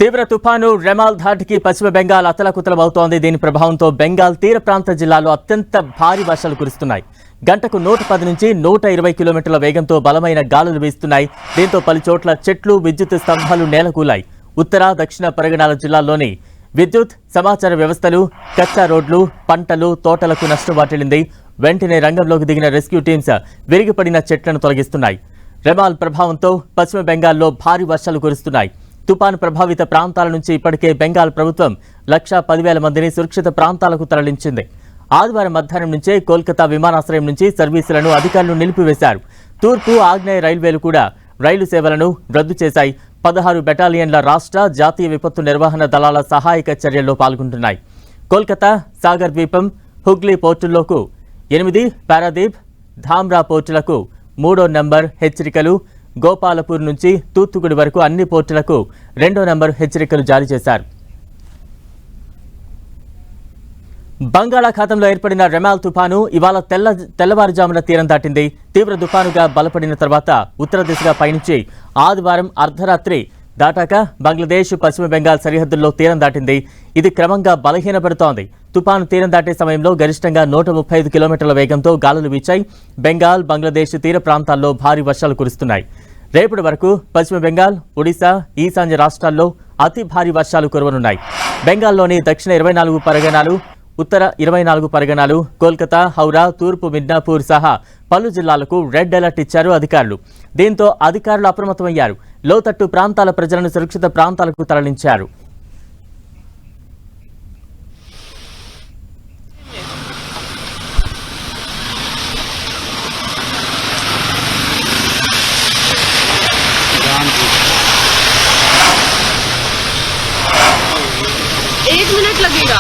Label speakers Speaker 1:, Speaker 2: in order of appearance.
Speaker 1: తీవ్ర తుఫాను రెమాల్ ధాటికి పశ్చిమ బెంగాల్ అతలకుతలమవుతోంది. దీని ప్రభావంతో బెంగాల్ తీర ప్రాంత జిల్లాలో అత్యంత భారీ వర్షాలు కురుస్తున్నాయి. గంటకు 110 నుంచి 120 కిలోమీటర్ల వేగంతో బలమైన గాలులు వీస్తున్నాయి. దీంతో పలు చోట్ల చెట్లు, విద్యుత్ స్తంభాలు నేలకూలాయి. ఉత్తర, దక్షిణ పరిగణాల జిల్లాల్లోని విద్యుత్, సమాచార వ్యవస్థలు, కచ్చా రోడ్లు, పంటలు, తోటలకు నష్టం వాటిల్లింది. వెంటనే రంగంలోకి దిగిన రెస్క్యూ టీమ్స్ విరిగిపడిన చెట్లను తొలగిస్తున్నాయి. రెమాల్ ప్రభావంతో పశ్చిమ బెంగాల్లో భారీ వర్షాలు కురుస్తున్నాయి. తుపాను ప్రభావిత ప్రాంతాల నుంచి ఇప్పటికే బెంగాల్ ప్రభుత్వం 1,10,000 మందిని సురక్షిత ప్రాంతాలకు తరలించింది. ఆదివారం మధ్యాహ్నం నుంచే కోల్కతా విమానాశ్రయం నుంచి సర్వీసులను అధికారులు నిలిపివేశారు. తూర్పు, ఆగ్నేయ రైల్వేలు కూడా రైలు సేవలను రద్దు చేశాయి. 16 బెటాలియన్ల రాష్ట్ర, జాతీయ విపత్తు నిర్వహణ దళాల సహాయక చర్యల్లో పాల్గొంటున్నాయి. కోల్కతా, సాగర్ ద్వీపం, హుగ్లీ పోర్టుల్లోకు 8, పారాదీప్, ధామ్రా పోర్టులకు 3వ నంబర్ హెచ్చరికలు, గోపాలపూర్ నుంచి తూత్తుకుడి వరకు అన్ని పోర్టులకు 2వ నంబర్ హెచ్చరికలు జారీ చేశారు. బంగాళాఖాతంలో ఏర్పడిన రెమాల్ తుఫాను ఇవాళ తెల్లవారుజామున తీరం దాటింది. తీవ్ర తుఫానుగా బలపడిన తర్వాత ఉత్తర దిశగా పయనించి ఆదివారం అర్ధరాత్రి దాటాక బంగ్లాదేశ్, పశ్చిమ బెంగాల్ సరిహద్దుల్లో తీరం దాటింది. ఇది క్రమంగా బలహీనపడుతోంది. తుపాను తీరం దాటే సమయంలో గరిష్టంగా 135 కిలోమీటర్ల వేగంతో గాలులు వీచాయి. బెంగాల్, బంగ్లాదేశ్ తీర ప్రాంతాల్లో భారీ వర్షాలు కురుస్తున్నాయి. రేపటి వరకు పశ్చిమ బెంగాల్, ఒడిశా, ఈశాన్య రాష్ట్రాల్లో అతి భారీ వర్షాలు కురవనున్నాయి. బెంగాల్లోని దక్షిణ 24 పరగణాలు, ఉత్తర 24 పరగణాలు, కోల్కతా, హౌరా, తూర్పు మిడ్నాపూర్ సహా పలు జిల్లాలకు రెడ్ అలర్ట్ ఇచ్చారు అధికారులు. దీంతో అధికారులు అప్రమత్తమయ్యారు. లోతట్టు ప్రాంతాల ప్రజలను సురక్షిత ప్రాంతాలకు తరలించారు.
Speaker 2: एक मिनट लगेगा।